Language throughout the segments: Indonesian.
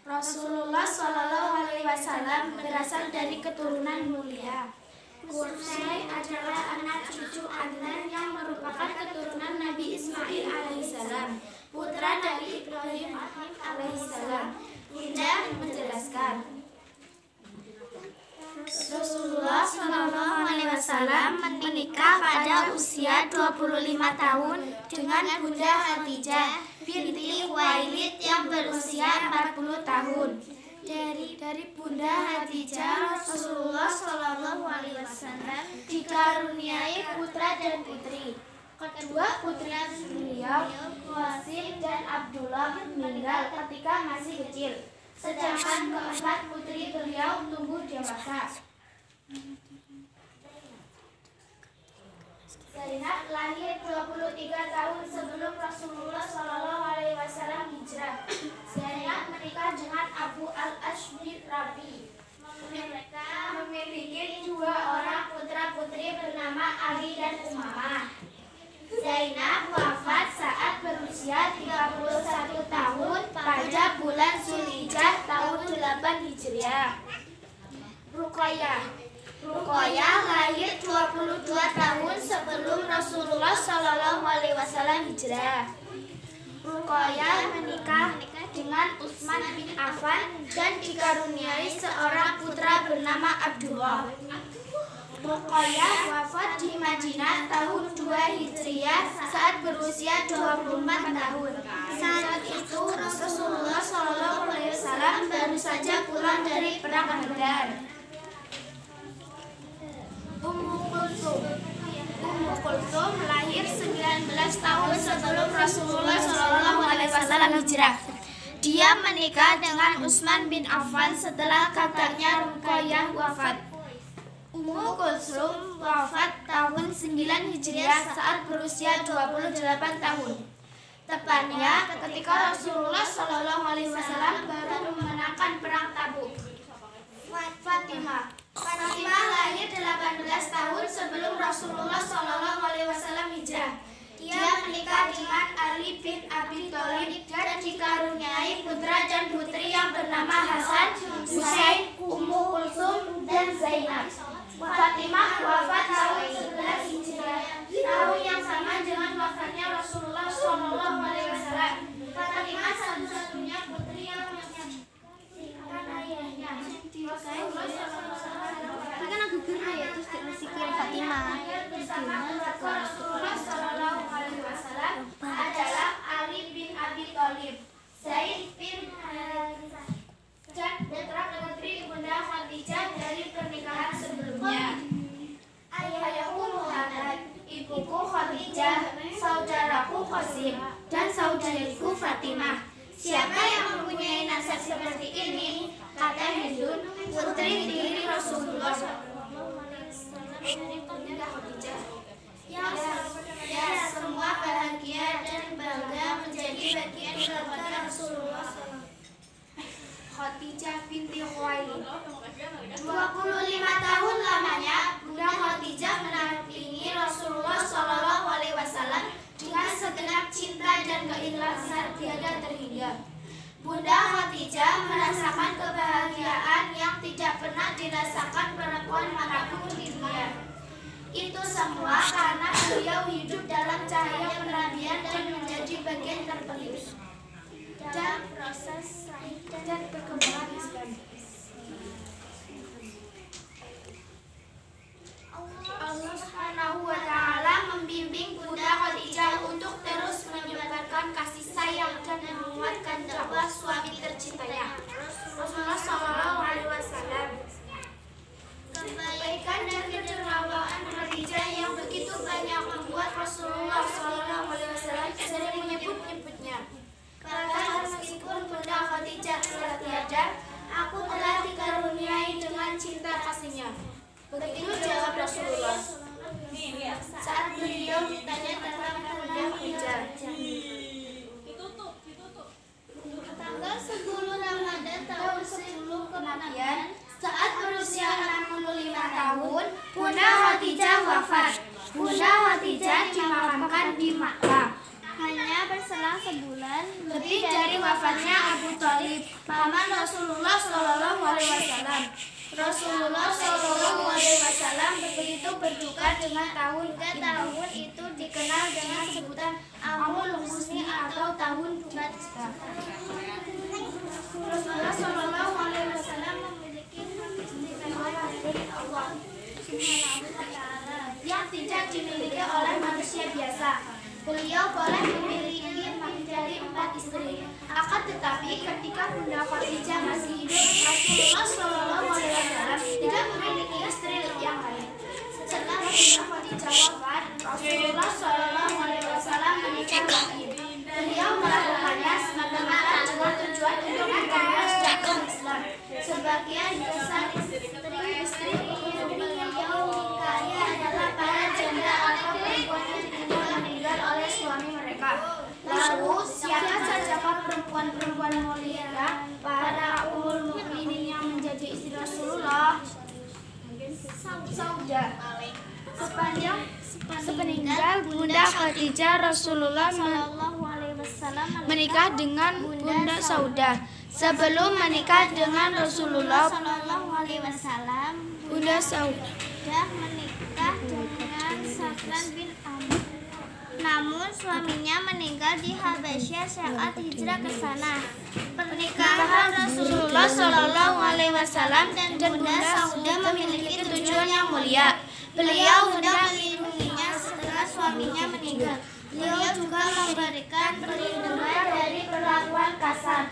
Rasulullah Shallallahu Alaihi Wasallam berasal dari keturunan mulia. Qusay adalah anak cucu Adnan yang merupakan keturunan Nabi Ismail alaihissalam, putra dari Ibrahim alaihissalam. Bunda menjelaskan, Rasulullah Shallallahu Alaihi Wasallam menikah pada usia 25 tahun dengan Bunda Khadijah binti Khuwailid yang berusia 40 tahun. Dari Bunda Khadijah, Rasulullah Shallallahu Alaihi Wasallam dikaruniai putra dan putri. Kedua putri beliau, Qasim dan Abdullah, meninggal ketika masih kecil. Sedangkan keempat putri beliau tumbuh dewasa. Zainab lahir 23 tahun sebelum Rasulullah Shallallahu Alaihi Wasallam hijrah. Zainab menikah dengan Abu al-Ashbir Rabi. Mereka memiliki dua orang putra-putri bernama Ali dan Umamah. Zainab wafat saat berusia 31 tahun pada bulan Zulhijjah tahun 8 Hijriah. Ruqayyah lahir 22 tahun sebelum Rasulullah Shallallahu Alaihi Wasallam hijrah. Ruqayyah menikah dengan Utsman bin Affan dan dikaruniai seorang putra bernama Abdullah. Ruqayyah wafat di Madinah tahun 2 Hijriah saat berusia 24 tahun. Saat itu Rasulullah Shallallahu Alaihi Wasallam baru saja pulang dari perang Badar. Ummu Kulsum lahir 19 tahun sebelum Rasulullah Shallallahu Alaihi Wasallam hijrah. Dia menikah dengan Utsman bin Affan setelah kakaknya Ruqayyah wafat. Ummu Kulsum wafat tahun 9 Hijriah saat berusia 28 tahun. Tepatnya ketika Rasulullah Shallallahu Alaihi Wasallam baru memenangkan perang Tabuk. Fatimah lahir 18 tahun sebelum Rasulullah Shallallahu Alaihi Wasallam hijrah. Dia menikah dengan Ali bin Abi Thalib dan dikaruniai putra dan putri yang bernama Hasan, Husain, Ummu Kulsum, dan Zainab. Fatimah wafat tahun 11 Hijriah, tahun yang sama dengan wafatnya Rasulullah Shallallahu Alaihi Wasallam. Fatimah satu-satunya putri yang menyaksikan ayahnya. Kan aku gurih ya, terus dikasihin Fatimah. Bersama Rasulullah Shallallahu Alaihi Wasallam adalah Ali bin Abi Thalib, Zaid bin Harithah, dan putra-putri Bunda Khadijah dari pernikahan sebelumnya. Ayahku Muhammad, ibuku Khadijah, saudaraku Qasim, dan saudariku Fatimah. Siapa yang mempunyai nasab seperti ini? Kata Hindun, putri diri Rasulullah Ya, semua bahagia dan bangga menjadi bagian keluarga Rasulullah. Khadijah binti Khuwailid. 25 tahun lamanya Bunda Khadijah menampingi Rasulullah Shallallahu Alaihi Wasallam dengan segenap cinta dan keikhlasan tiada terhingga. Bunda Khadijah merasakan kebahagiaan yang tidak pernah dirasakan perempuan manapun di dunia. Itu semua karena beliau hidup dalam cahaya kenabian dan menjadi bagian terpilih dan proses dan perkembangan Islam. Allah Subhanahu wa Ta'ala membimbing Bunda Khadijah untuk terus menyebarkan kasih sayang dan menguatkan dakwah suami tercintanya, Rasulullah Shallallahu Alaihi Wasallam. Kebaikan dan kedermawanan Khadijah yang begitu banyak membuat Rasulullah Shallallahu Alaihi Wasallam sering menyebut-nyebutnya. Bahkan meskipun Bunda Khadijah telah tiada, aku telah dikaruniai dengan cinta kasihnya. Begitu jawab Rasulullah saat beliau ditanya tentang Bunda Khadijah. Tanggal 10 Ramadan tahun 10 kenabian, saat berusia 65 tahun, Bunda Khadijah wafat. Bunda Khadijah dimakamkan di Makkah. Hanya berselang sebulan lebih dari wafatnya Abu Thalib, paman Rasulullah Shallallahu Alaihi Wasallam. Rasulullah Shallallahu Alaihi Wasallam begitu berduka dengan tahun itu dikenal dengan sebutan Amul Husni atau tahun duka. Rasulullah Shallallahu Alaihi Wasallam memiliki istimewa dari Allah yang tidak dimiliki oleh manusia biasa. Beliau boleh memiliki lebih dari 4 istri. Akan tetapi ketika Bunda Khadijah masih hidup, Rasulullah Shallallahu Alaihi Wasallam tidak memiliki istri yang lain. Setelah Bunda Khadijah wafat, Rasulullah Shallallahu Alaihi Wasallam menikah lagi. Beliau melakukannya semata-mata dengan tujuan untuk memperluas dakwah Islam. Sebagian besar istri-istri yang beliau nikahi adalah para janda atau perempuan yang ditinggal meninggal oleh suami mereka. Lalu siapa saja perempuan-perempuan mulia para ummul mukminin yang menjadi istri Rasulullah? Sauda. Sepeninggal Bunda Khadijah, Rasulullah menikah dengan Bunda Sauda. Sebelum menikah dengan Rasulullah Bunda Sauda menikah dengan Safwan bin Amr. Namun suaminya meninggal di Habasyah saat hijrah ke sana. Pernikahan Rasulullah Shallallahu Alaihi Wasallam dan Bunda Sauda memiliki tujuan yang mulia. Beliau hendak melindunginya setelah suaminya meninggal. Beliau juga memberikan perlindungan dari perlakuan kasar.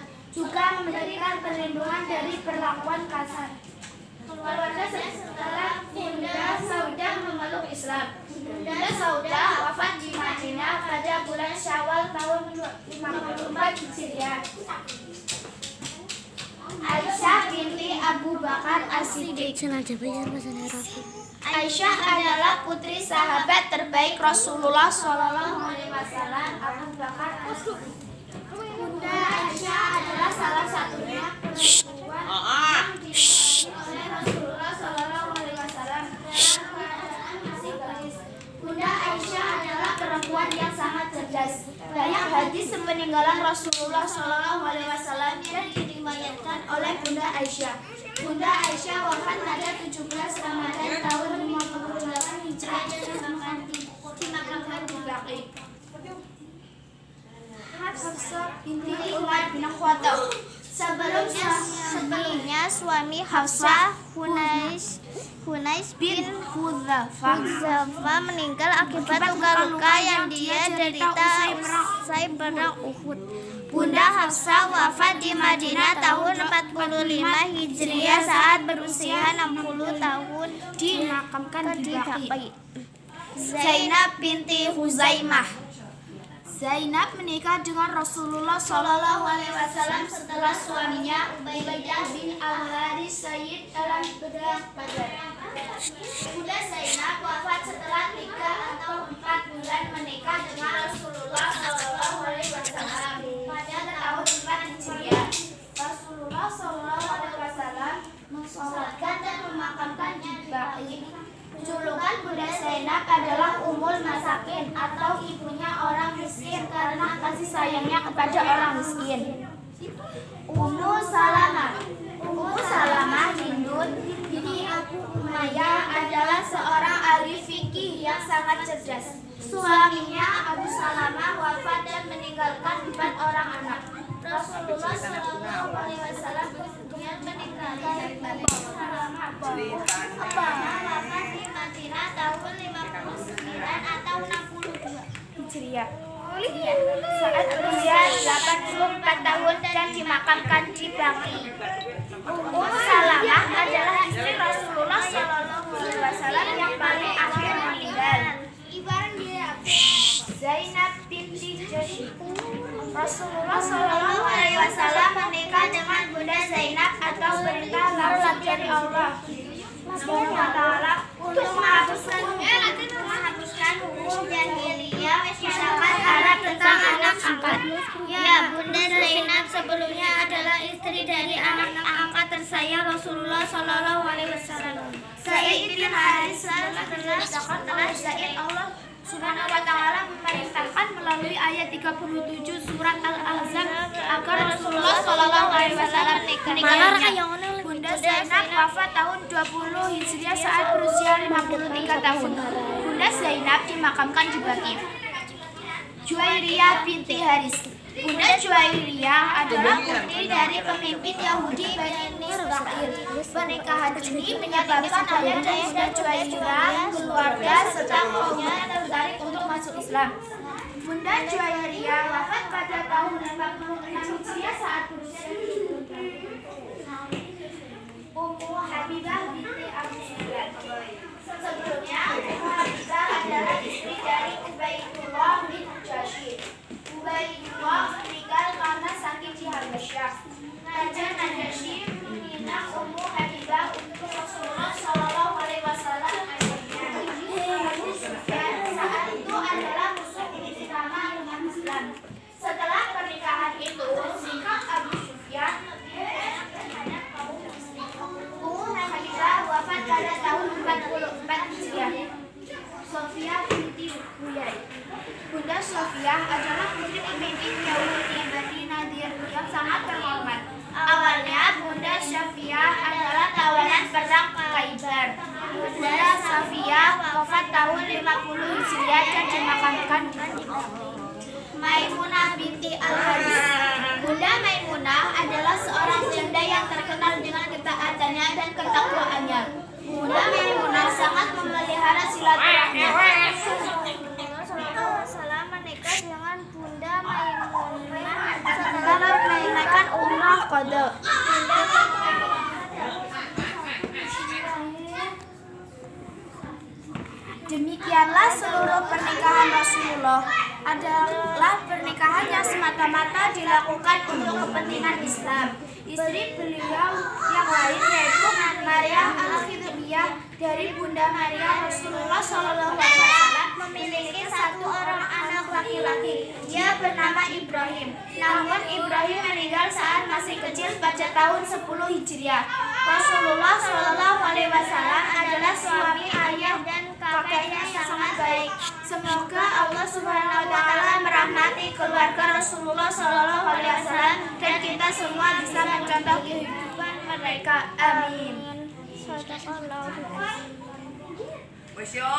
Keluarga setelah Bunda Sauda memeluk Islam. Bunda Sauda wafat di Madinah pada bulan Syawal tahun 54 Hijriah. Aisyah binti Abu Bakar As-Siddiq. Aisyah adalah putri sahabat terbaik Rasulullah Shallallahu Alaihi Wasallam, Abu Bakar As-Siddiq. Bunda Aisyah adalah salah satunya perempuan yang dicintai oleh Rasulullah Shallallahu Alaihi Wasallam dalam keadaan masih gadis. Bunda Aisyah adalah perempuan yang sangat cerdas. Banyak hadis sepeninggalan Rasulullah Shallallahu Alaihi Wasallam yang diriwayatkan oleh Bunda Aisyah. Bunda Aisyah wafat pada 17 Ramadan tahun 58 Hijriah dimakamkan di Baqi. Hafsah binti Umar bin Khattab. Sebelumnya suami Hafsah Hunais bin Hudzafah meninggal akibat luka-luka yang dia derita usai perang Uhud. Bunda Hafsah wafat di Madinah tahun 45 Hijriah saat berusia 60 tahun, dimakamkan di Baqi. Zainab binti Huzaimah. Zainab menikah dengan Rasulullah Shallallahu Alaihi Wasallam setelah suaminya Ubaidah bin Al-Haris Sayyid dalam perang Badar. Bunda Zainab wafat setelah 3 atau 4 bulan menikah dengan Rasulullah Shallallahu Alaihi Wasallam pada tahun 4 Hijriah. Rasulullah Shallallahu Alaihi Wasallam mensolatkan dan memakamkan di Baqi. Julukan Bunda Zainab adalah Ummul Masakin atau ibunya orang miskin karena kasih sayangnya kepada orang miskin. Ummu Salamah Hindun binti Abu Umayyah adalah seorang ahli fikih yang sangat cerdas. Suaminya Abu Salamah wafat dan meninggalkan 4 orang anak. Rasulullah Shallallahu Alaihi Wasallam kemudian meninggalkan Abu Salamah wafat di Madinah tahun 59 atau 62 Hijriah. Saat berusia 84 tahun dan dimakamkan di Baqi. Ummu Salamah adalah istri Rasulullah Shallallahu Alaihi Wasallam yang paling akhir meninggal. Zainab binti Jahsh. Rasulullah Shallallahu Alaihi Wasallam menikah dengan Bunda Zainab atau perintah langsung dari Allah Subhanahu wa Ta'ala untuk menghapuskan hukum jahiliyah masyarakat Arab tentang anak angkat. Ya, Bunda Zainab sebelumnya adalah istri dari anak angkat tersayang Rasulullah Shallallahu Alaihi Wasallam, Zaid bin Haris. Setelah Zaid, Allah Subhanahu wa ta'ala memerintahkan melalui ayat 37 surat Al-Ahzab agar Rasulullah Shallallahu Alaihi Wasallam menikahinya. Bunda Zainab wafat tahun 20 Hijriah saat berusia 53 tahun. Bunda Zainab dimakamkan di Baqi. Juwairiyah binti Haris. Bunda Juwairiyah adalah putri dari pemimpin Yahudi Bani Israil. Pernikahan ini menyebabkan ayah dan Bunda Juwairiyah, keluarga serta kaumnya tertarik untuk masuk Islam. Bunda Juwairiyah wafat pada tahun 56 Hijriah saat berusia 70 tahun. Ummu Habibah binti Abu Sufyan. Sebelumnya, Ummu Habibah adalah istri dari Ubaidullah bin Jashid. Ubaidullah meninggal karena sakit di Habasyah. Raja Najasyi meminta Ummu Habibah untuk Rasulullah Shallallahu Alaihi Wasallam. Abu Sufyan saat itu adalah musuh utama umat Islam. Setelah pernikahan itu, sikap Abu Sufyan terhadap kaum muslim. Ummu Habibah wafat pada tahun 44 Hijriah. Sofia binti Huyai. Bunda Sofia adalah putri pemimpin Yahudi Bani Nadir yang sangat terhormat. Awalnya Bunda Sofia adalah tawanan perang Khaybar. Bunda Sofia wafat tahun 50 Hijriah dan dimakamkan di Maimunah binti Al-Haris. Bunda Maimunah adalah seorang janda yang terkenal dengan ketaatannya dan ketakwaannya. Bunda Maimunah sangat memelihara silaturahmi. Salam menikah dengan Bunda Maimunah setelah menunaikan umrah qada. Demikianlah seluruh pernikahan Rasulullah adalah pernikahan yang semata-mata dilakukan untuk kepentingan Islam. Istri beliau yang lain yaitu Maria Al-Khidriyah dari Bunda Maria Rasulullah Shallallahu Alaihi Wasallam memiliki satu orang anak laki-laki. Dia bernama Ibrahim. Namun Ibrahim meninggal saat masih kecil pada tahun 10 Hijriah. Rasulullah Shallallahu Alaihi Wasallam adalah suami, ayah, dan kakeknya yang sangat baik. Semoga Allah Subhanahu Wa Taala merahmati keluarga Rasulullah Shallallahu Alaihi Wasallam dan kita semua bisa mencontoh kehidupan mereka. Amin. Masya